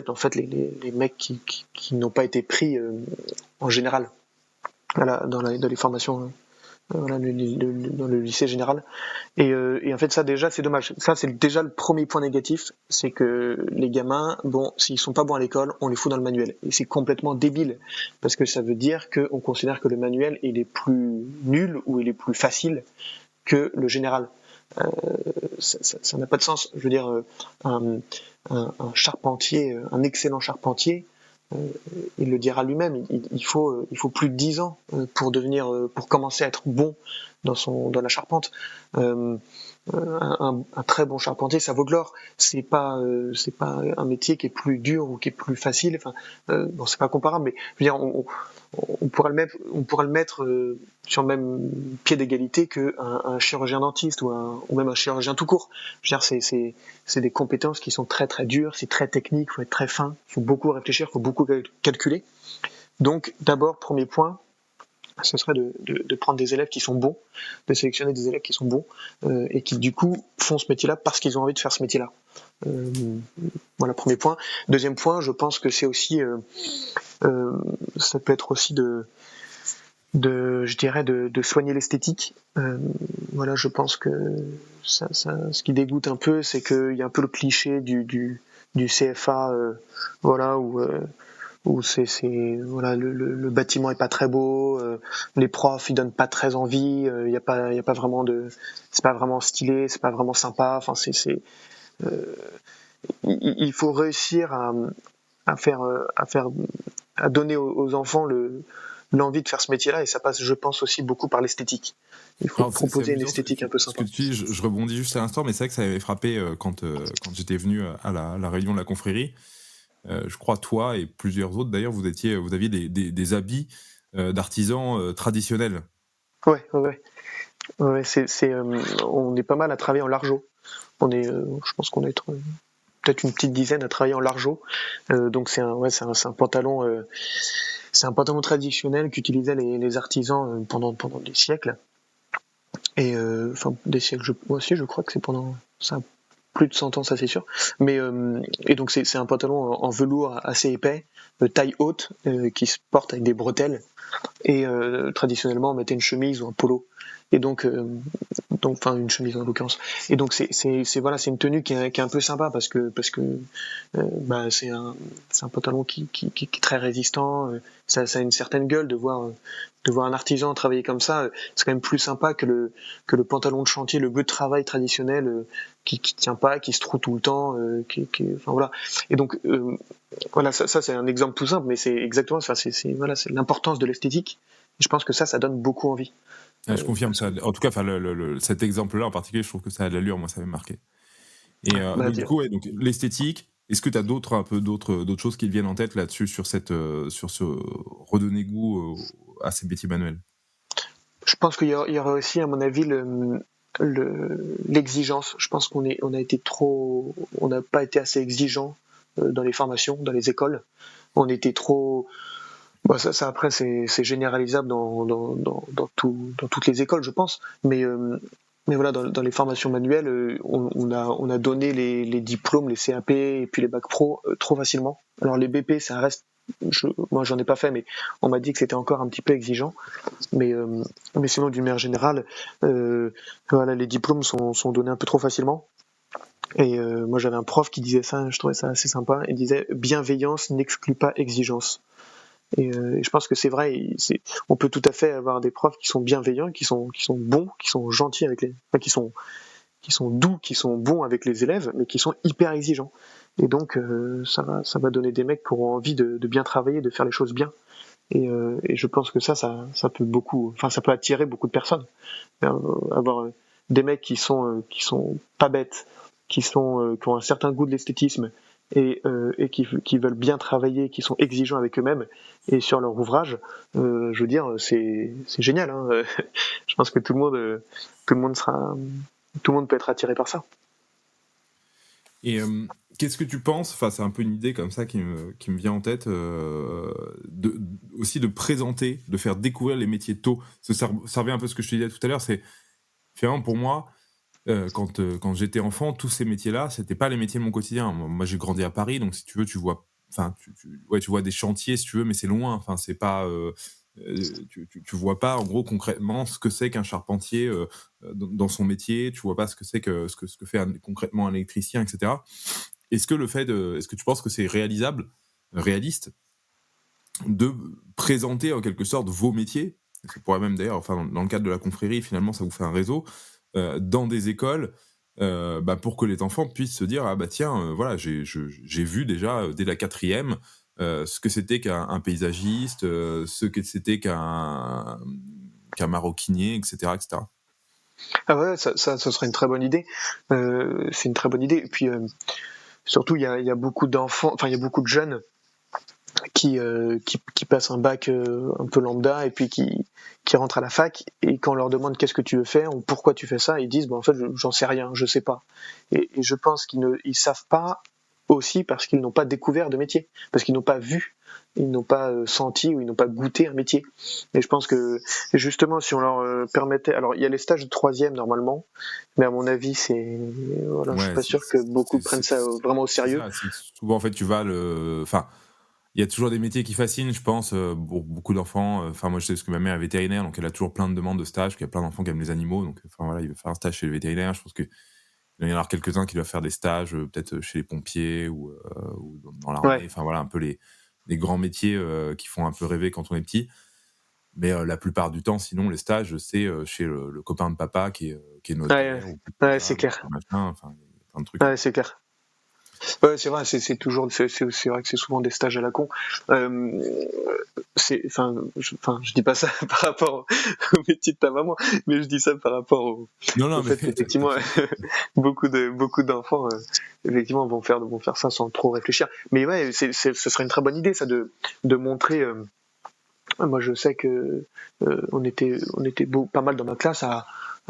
en fait les mecs qui n'ont pas été pris en général. Voilà, dans les formations, voilà, dans le lycée général. Et en fait, ça déjà, c'est dommage. Ça, c'est déjà le premier point négatif, c'est que les gamins, bon, s'ils sont pas bons à l'école, on les fout dans le manuel. Et c'est complètement débile, parce que ça veut dire qu'on considère que le manuel, il est plus nul ou il est plus facile que le général. Ça n'a pas de sens. Je veux dire, un charpentier, un excellent charpentier, il le dira lui-même, il faut plus de 10 ans pour commencer à être bon dans la charpente. Euh, un très bon charpentier, ça vaut de l'or. C'est pas un métier qui est plus dur ou qui est plus facile. Enfin, bon, c'est pas comparable, mais je veux dire, on pourrait le mettre sur le même pied d'égalité que un chirurgien dentiste ou même un chirurgien tout court. Je veux dire, c'est des compétences qui sont très très dures, c'est très technique, faut être très fin, faut beaucoup réfléchir, faut beaucoup calculer. Donc, d'abord, premier point, ce serait de prendre des élèves qui sont bons, de sélectionner des élèves qui sont bons et qui du coup font ce métier-là parce qu'ils ont envie de faire ce métier-là. Euh, voilà, premier point. Deuxième point, je pense que c'est aussi, ça peut être aussi je dirais, de soigner l'esthétique. Voilà, je pense que ce qui dégoûte un peu, c'est qu'il y a un peu le cliché du CFA, voilà, où voilà, le bâtiment est pas très beau, les profs ils donnent pas très envie, il y a pas vraiment c'est pas vraiment stylé, c'est pas vraiment sympa. Enfin, euh, il faut réussir à faire, à donner aux enfants l'envie de faire ce métier-là, et ça passe, je pense, aussi beaucoup par l'esthétique. Il faut Alors c'est proposer une amusant esthétique un peu ce que sympa. tu dis, je rebondis juste à l'instant, mais c'est vrai que ça m'avait frappé, quand j'étais venu à la réunion de la confrérie. Je crois toi et plusieurs autres d'ailleurs, vous aviez des habits, d'artisans, traditionnels. Ouais, ouais, ouais. Ouais, on est pas mal à travailler en largeau. Je pense qu'on est peut-être une petite dizaine à travailler en largeau. Donc c'est un pantalon, c'est un pantalon traditionnel qu'utilisaient les artisans pendant des siècles. Et enfin des siècles, moi aussi je crois que c'est pendant ça plus de 100 ans, ça c'est sûr. Mais et donc c'est un pantalon en velours assez épais, de taille haute, qui se porte avec des bretelles. Et traditionnellement on mettait une chemise ou un polo. Et donc enfin une chemise en l'occurrence. Et donc voilà, c'est une tenue qui est un peu sympa parce que bah c'est un pantalon qui est très résistant. Ça a une certaine gueule de voir un artisan travailler comme ça. C'est quand même plus sympa que le pantalon de chantier, le bleu de travail traditionnel qui tient pas, qui se trouve tout le temps. Enfin voilà. Et donc voilà, ça c'est un exemple tout simple, mais c'est exactement ça. Voilà, c'est l'importance de l'esthétique. Et je pense que ça donne beaucoup envie. Je confirme ça. En tout cas, enfin, cet exemple-là en particulier, je trouve que ça a de l'allure. Moi, ça m'avait marqué. Et Bah, donc du coup, ouais, donc l'esthétique. Est-ce que tu as d'autres choses qui te viennent en tête là-dessus sur ce redonner goût à ces métiers manuels? je pense qu'il y aura aussi, à mon avis, l'exigence. Je pense on n'a pas été assez exigeant dans les formations, dans les écoles. On était trop. Bon, ça après, c'est généralisable dans toutes les écoles, je pense. Mais voilà, dans les formations manuelles, on a donné les diplômes, les CAP et puis les bacs pro trop facilement. Alors les BP, ça reste. Moi, j'en ai pas fait, mais on m'a dit que c'était encore un petit peu exigeant. Mais, euh, mais sinon, d'une manière générale, voilà, les diplômes sont donnés un peu trop facilement. Et moi, j'avais un prof qui disait ça, je trouvais ça assez sympa. Il disait bienveillance n'exclut pas exigence. Et je pense que c'est vrai. On peut tout à fait avoir des profs qui sont bienveillants, qui sont bons, qui sont gentils enfin, qui sont doux, qui sont bons avec les élèves, mais qui sont hyper exigeants. Et donc, ça va donner des mecs qui auront envie de bien travailler, de faire les choses bien. Et je pense que ça peut beaucoup, enfin, ça peut attirer beaucoup de personnes. Avoir des mecs qui sont pas bêtes, qui ont un certain goût de l'esthétisme et qui veulent bien travailler, qui sont exigeants avec eux-mêmes et sur leur ouvrage, je veux dire, c'est génial. Hein. Je pense que tout le monde tout le monde peut être attiré par ça. Et qu'est-ce que tu penses, enfin c'est un peu une idée comme ça qui me vient en tête, aussi de présenter, de faire découvrir les métiers tôt. Ça revient un peu à ce que je te disais tout à l'heure, c'est finalement pour moi, quand j'étais enfant, tous ces métiers-là, c'était pas les métiers de mon quotidien. Moi j'ai grandi à Paris, donc si tu veux, tu vois, enfin ouais, tu vois des chantiers si tu veux, mais c'est loin. Enfin c'est pas, tu vois pas en gros concrètement ce que c'est qu'un charpentier dans son métier. Tu vois pas ce que c'est ce que fait concrètement un électricien, etc. Est-ce que tu penses que c'est réaliste, de présenter en quelque sorte vos métiers? Ça pourrait même d'ailleurs, enfin dans le cadre de la confrérie, finalement, ça vous fait un réseau dans des écoles, bah, pour que les enfants puissent se dire ah bah tiens, voilà, j'ai vu déjà dès la quatrième ce que c'était qu'un paysagiste, ce que c'était qu'un maroquinier, etc., etc. Ah ouais, ça serait une très bonne idée. C'est une très bonne idée. Et puis surtout, il y a beaucoup d'enfants, enfin il y a beaucoup de jeunes qui passent un bac un peu lambda et puis qui rentrent à la fac et quand on leur demande qu'est-ce que tu veux faire ou pourquoi tu fais ça, ils disent en fait j'en sais rien, je sais pas. Et je pense qu'ils savent pas aussi parce qu'ils n'ont pas découvert de métier, parce qu'ils n'ont pas vu, ils n'ont pas senti ou ils n'ont pas goûté un métier. Et je pense que justement si on leur permettait, alors il y a les stages de troisième normalement, mais à mon avis voilà, je suis Ouais, pas sûr que beaucoup prennent ça vraiment au c'est sérieux. ça. C'est que souvent, en fait, enfin, il y a toujours des métiers qui fascinent, je pense, pour beaucoup d'enfants. Enfin, moi, je sais parce que ma mère est vétérinaire, donc elle a toujours plein de demandes de stage, parce qu'il y a plein d'enfants qui aiment les animaux. Donc, enfin, voilà, il veut faire un stage chez le vétérinaire. Je pense qu'il va y en avoir quelques-uns qui doivent faire des stages, peut-être chez les pompiers ou dans l'armée. Ouais, Enfin, voilà, un peu les grands métiers qui font un peu rêver quand on est petit. Mais la plupart du temps, sinon, les stages, c'est chez le copain de papa qui est ouais, ouais, notaire ou plus ouais, c'est comptable ou clair. machin. Enfin, il y a plein de trucs. Ouais, c'est clair. Ouais, c'est vrai, c'est toujours, c'est vrai que c'est souvent des stages à la con. Euh, enfin, je dis pas ça par rapport au métier de ta maman, mais je dis ça par rapport Non, au non, mais fait qu'effectivement, t'inquiète. beaucoup d'enfants, effectivement, vont faire ça sans trop réfléchir. Mais ouais, ce serait une très bonne idée, ça, de montrer. Moi, je sais que on était pas mal dans ma classe à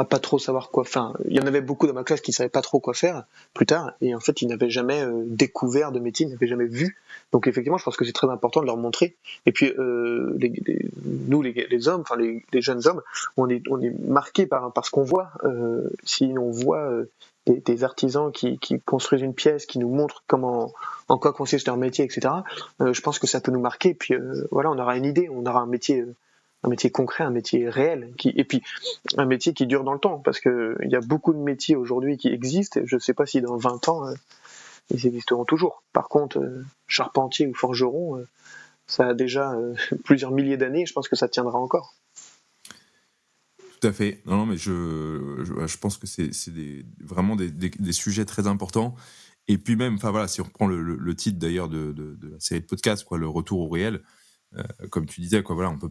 pas trop savoir quoi. Enfin, il y en avait beaucoup dans ma classe qui savaient pas trop quoi faire plus tard, et en fait, ils n'avaient jamais découvert de métier, ils n'avaient jamais vu. Donc, effectivement, je pense que c'est très important de leur montrer. Et puis, nous, les hommes, enfin les jeunes hommes, on est marqués par ce qu'on voit. Si on voit des artisans qui construisent une pièce, qui nous montrent en quoi consiste leur métier, etc. Je pense que ça peut nous marquer. Puis voilà, on aura une idée, on aura un métier concret, un métier réel, et puis un métier qui dure dans le temps, parce que il y a beaucoup de métiers aujourd'hui qui existent. Je ne sais pas si dans 20 ans ils existeront toujours. Par contre, charpentier ou forgeron, ça a déjà plusieurs milliers d'années. Je pense que ça tiendra encore. Tout à fait. Non, non, mais je pense que c'est vraiment des sujets très importants. Et puis même, enfin voilà, si on reprend le titre d'ailleurs de la série de podcasts, quoi, le retour au réel, comme tu disais, quoi, voilà, on peut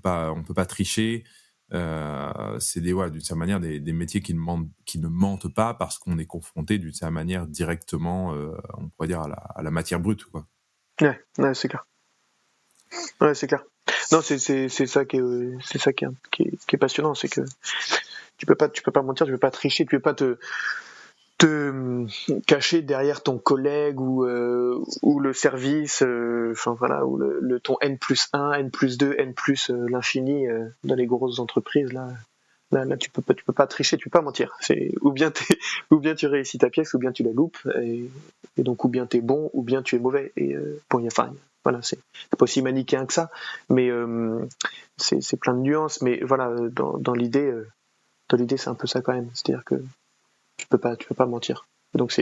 pas tricher. C'est ouais, d'une certaine manière des métiers qui ne mentent pas parce qu'on est confronté d'une certaine manière directement, on pourrait dire à la matière brute, quoi. Ouais, ouais, c'est clair. Ouais, c'est clair. Non, c'est ça qui est passionnant, c'est que tu peux pas mentir, tu peux pas tricher, tu peux pas te cacher derrière ton collègue ou le service, enfin voilà, ou ton N+1, N+2, N plus l'infini dans les grosses entreprises là. Là, tu peux pas tricher, tu peux pas mentir. C'est ou bien tu réussis ta pièce, ou bien tu la loupes, et donc ou bien t'es bon, ou bien tu es mauvais. Et bon, enfin, voilà, c'est pas aussi manichéen que ça, mais c'est plein de nuances. Mais voilà, dans l'idée, c'est un peu ça quand même. C'est-à-dire que tu peux pas mentir. Donc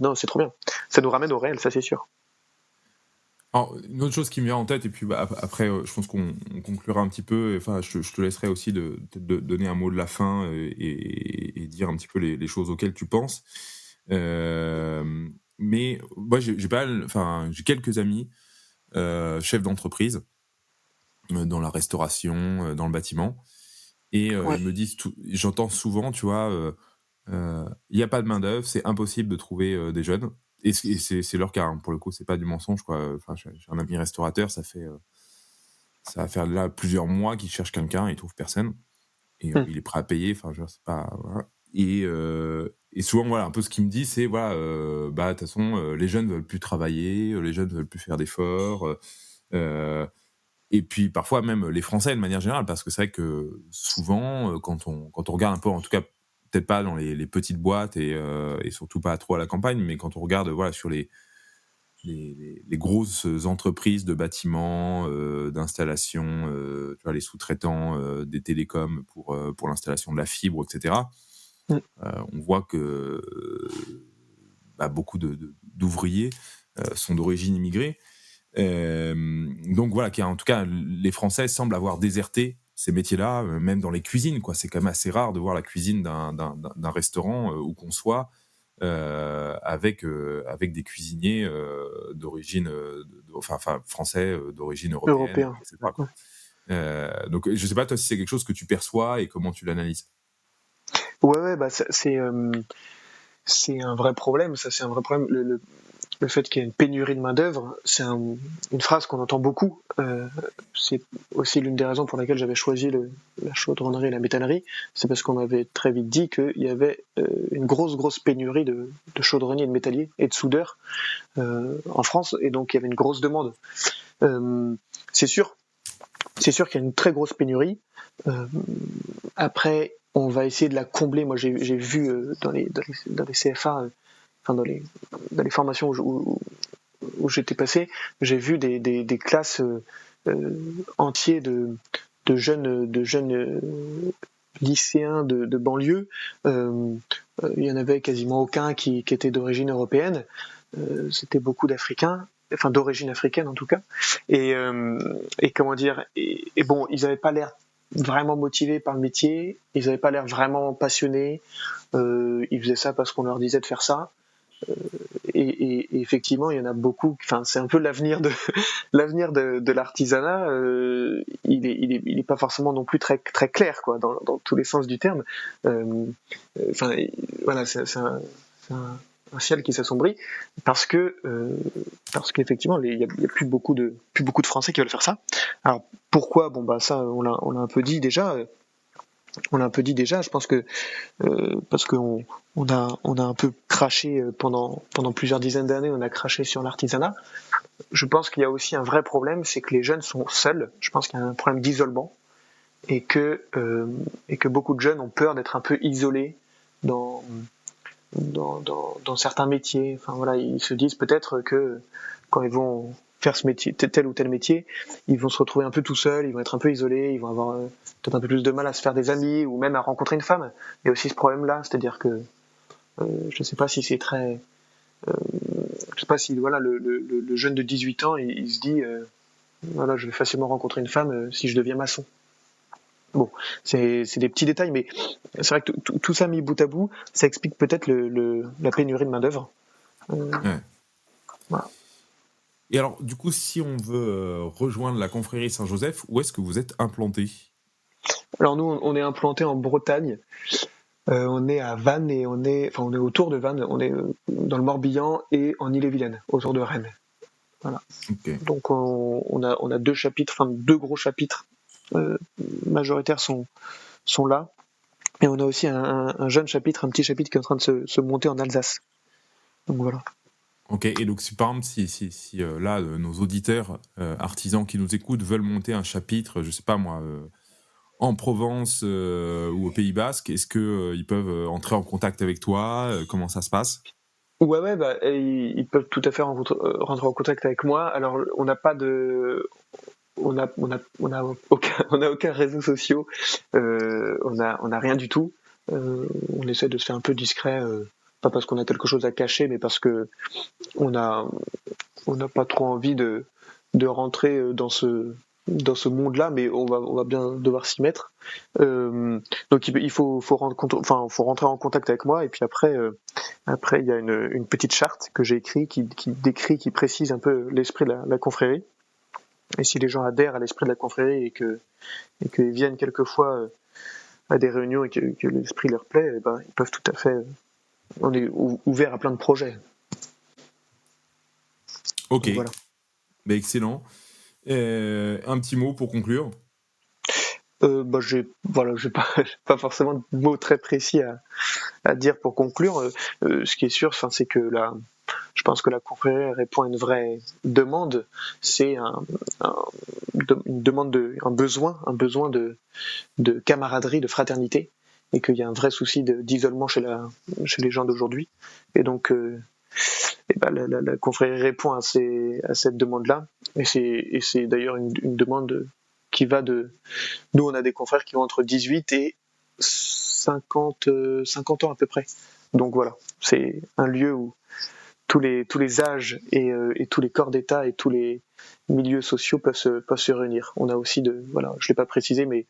non, c'est trop bien. Ça nous ramène au réel, ça c'est sûr. Alors, une autre chose qui me vient en tête, et puis bah, après, je pense qu'on conclura un petit peu. Enfin, je te laisserai aussi peut-être de donner un mot de la fin et dire un petit peu les choses auxquelles tu penses. Mais moi, enfin, j'ai quelques amis chefs d'entreprise dans la restauration, dans le bâtiment, et Ouais. ils me disent j'entends souvent, tu vois, il n'y a pas de main d'œuvre, c'est impossible de trouver des jeunes. Et c'est leur cas, hein, pour le coup, c'est pas du mensonge, quoi. Enfin, j'ai un ami restaurateur, ça va faire là plusieurs mois qu'il cherche quelqu'un, il trouve personne, et Hmm. il est prêt à payer. Enfin, je veux dire, c'est pas, voilà. Et souvent, voilà, un peu ce qu'il me dit, c'est voilà, bah de toute façon, les jeunes veulent plus travailler, les jeunes veulent plus faire d'efforts. Et puis parfois même les Français de manière générale, parce que c'est vrai que souvent, quand on regarde un peu, en tout cas peut-être pas dans les petites boîtes et surtout pas trop à la campagne, mais quand on regarde voilà sur les grosses entreprises de bâtiments, d'installation, tu vois les sous-traitants des télécoms pour l'installation de la fibre, etc. Hmm. On voit que bah, beaucoup d'ouvriers sont d'origine immigrée. Donc voilà, en tout cas, les Français semblent avoir déserté ces métiers-là, même dans les cuisines, quoi. C'est quand même assez rare de voir la cuisine d'un restaurant où qu'on soit avec des cuisiniers d'origine, enfin français d'origine européenne, Européen. etc., Ouais. quoi. Donc je sais pas toi si c'est quelque chose que tu perçois et comment tu l'analyses. Ouais, bah c'est un vrai problème. Ça, c'est un vrai problème. Le fait qu'il y ait une pénurie de main d'œuvre, c'est une phrase qu'on entend beaucoup. C'est aussi l'une des raisons pour laquelle j'avais choisi la chaudronnerie et la métallerie. C'est parce qu'on m'avait très vite dit qu'il y avait une grosse pénurie de chaudronniers, de métalliers et de soudeurs en France, et donc il y avait une grosse demande. C'est sûr qu'il y a une très grosse pénurie. Après, on va essayer de la combler. Moi, j'ai vu dans les CFA, enfin dans les formations où j'étais passé, j'ai vu des classes entières de jeunes lycéens de banlieue. Il y en avait quasiment aucun qui était d'origine européenne. C'était beaucoup d'Africains, enfin d'origine africaine en tout cas. Et comment dire, et bon, ils n'avaient pas l'air vraiment motivés par le métier, ils n'avaient pas l'air vraiment passionnés. Ils faisaient ça parce qu'on leur disait de faire ça. Et effectivement, il y en a beaucoup. Enfin, c'est un peu l'avenir de l'artisanat. Il est pas forcément non plus très clair, quoi, dans tous les sens du terme. Enfin, voilà, c'est un ciel qui s'assombrit parce qu'effectivement, il y a plus beaucoup de Français qui veulent faire ça. Alors pourquoi? Bon, bah ça, on l'a un peu dit déjà. Je pense que parce qu'on on a un peu craché pendant plusieurs dizaines d'années, on a craché sur l'artisanat. Je pense qu'il y a aussi un vrai problème, c'est que les jeunes sont seuls. Je pense qu'il y a un problème d'isolement et que beaucoup de jeunes ont peur d'être un peu isolés dans certains métiers. Enfin voilà, ils se disent peut-être que quand ils vont faire ce métier, tel ou tel métier, ils vont se retrouver un peu tout seuls, ils vont être un peu isolés, ils vont avoir peut-être un peu plus de mal à se faire des amis ou même à rencontrer une femme. Il y a aussi ce problème-là, c'est-à-dire que je ne sais pas si c'est très, je sais pas si voilà le jeune de 18 ans, il se dit voilà, je vais facilement rencontrer une femme si je deviens maçon. Bon, c'est des petits détails, mais c'est vrai que tout ça mis bout à bout, ça explique peut-être la pénurie de main d'œuvre. Ouais. Voilà. Et alors, du coup, si on veut rejoindre la confrérie Saint-Joseph, où est-ce que vous êtes implanté? Alors nous, on est implanté en Bretagne. On est à Vannes et on est autour de Vannes. On est dans le Morbihan et en Ille-et-Vilaine, autour de Rennes. Voilà. Ok. Donc on a deux chapitres, enfin deux gros chapitres majoritaires sont là. Et on a aussi un jeune chapitre, un petit chapitre qui est en train de se monter en Alsace. Donc voilà. Ok, et donc si par exemple, si là, nos auditeurs artisans qui nous écoutent veulent monter un chapitre, je sais pas moi, en Provence ou au Pays Basque, est-ce que ils peuvent entrer en contact avec toi? Comment ça se passe? Ouais, bah, ils peuvent tout à fait rentrer en contact avec moi. Alors, on n'a pas de, on a aucun réseau social. On a rien du tout. On essaie de se faire un peu discret, pas parce qu'on a quelque chose à cacher, mais parce que on a, on n'a pas trop envie de rentrer dans ce monde-là, mais on va bien devoir s'y mettre. Donc il faut rentrer en contact avec moi, et puis après il y a une petite charte que j'ai écrite qui précise un peu l'esprit de la confrérie. Et si les gens adhèrent à l'esprit de la confrérie et qu'ils viennent quelquefois à des réunions et que l'esprit leur plaît, eh ben, ils peuvent tout à fait. On est ouvert à plein de projets. Ok, Donc voilà. ben, excellent. Un petit mot pour conclure. Bah, j'ai pas forcément de mots très précis à dire pour conclure. Ce qui est sûr, c'est que je pense que la confrérie répond à une vraie demande. C'est une demande un besoin de camaraderie, de fraternité, et qu'il y a un vrai souci d'isolement chez les gens d'aujourd'hui. Et donc, la confrérie répond à cette demande-là. Et c'est d'ailleurs une demande qui va de. Nous, on a des confrères qui ont entre 18 et 50 ans à peu près. Donc voilà, c'est un lieu où tous les âges et tous les corps d'État et tous les milieux sociaux peuvent se réunir. On a aussi je l'ai pas précisé, mais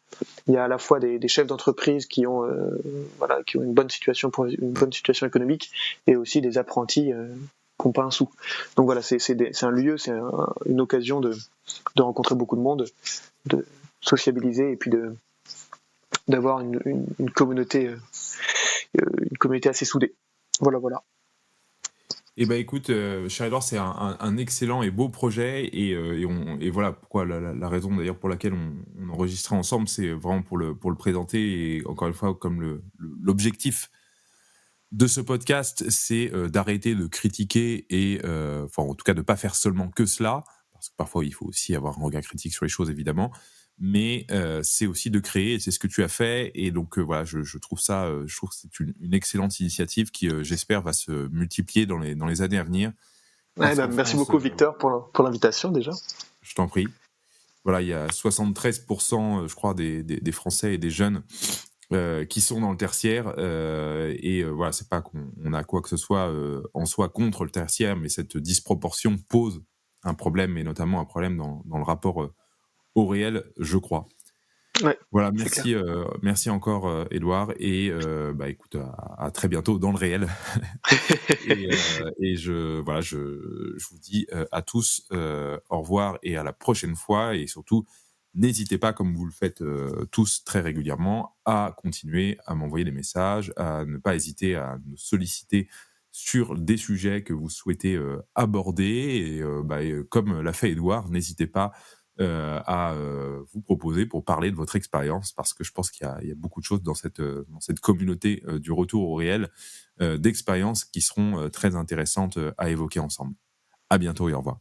il y a à la fois des chefs d'entreprise qui ont une bonne situation économique, et aussi des apprentis qui n'ont pas un sou. Donc voilà, c'est un lieu, c'est une occasion de rencontrer beaucoup de monde, de sociabiliser et puis d'avoir une communauté une communauté assez soudée. Voilà, voilà. Eh ben écoute, cher Edouard, c'est un excellent et beau projet et voilà pourquoi la raison d'ailleurs pour laquelle on enregistrait ensemble, c'est vraiment pour le présenter et encore une fois comme l'objectif de ce podcast, c'est, d'arrêter de critiquer et enfin en tout cas de pas faire seulement que cela, parce que parfois il faut aussi avoir un regard critique sur les choses évidemment, mais c'est aussi de créer et c'est ce que tu as fait et donc voilà, je trouve ça, je trouve que c'est une excellente initiative qui, j'espère va se multiplier dans les années à venir Ouais, parce bah, qu'en merci France, beaucoup Victor pour l'invitation déjà. je t'en prie. Voilà, il y a 73 je crois des Français et des jeunes, qui sont dans le tertiaire, et voilà, c'est pas qu'on a quoi que ce soit, en soi contre le tertiaire, mais cette disproportion pose un problème et notamment un problème dans le rapport, au réel, je crois. Ouais, Voilà, c'est clair. merci encore, Édouard et bah, écoute, à très bientôt dans le réel et je vous dis, à tous, au revoir et à la prochaine fois et surtout, n'hésitez pas, comme vous le faites, tous très régulièrement, à continuer à m'envoyer des messages, à ne pas hésiter à nous solliciter sur des sujets que vous souhaitez, aborder et comme l'a fait Édouard, n'hésitez pas, à, vous proposer pour parler de votre expérience parce que je pense qu'il y a beaucoup de choses dans cette communauté, du retour au réel, d'expériences qui seront, très intéressantes, à évoquer ensemble. À bientôt et au revoir.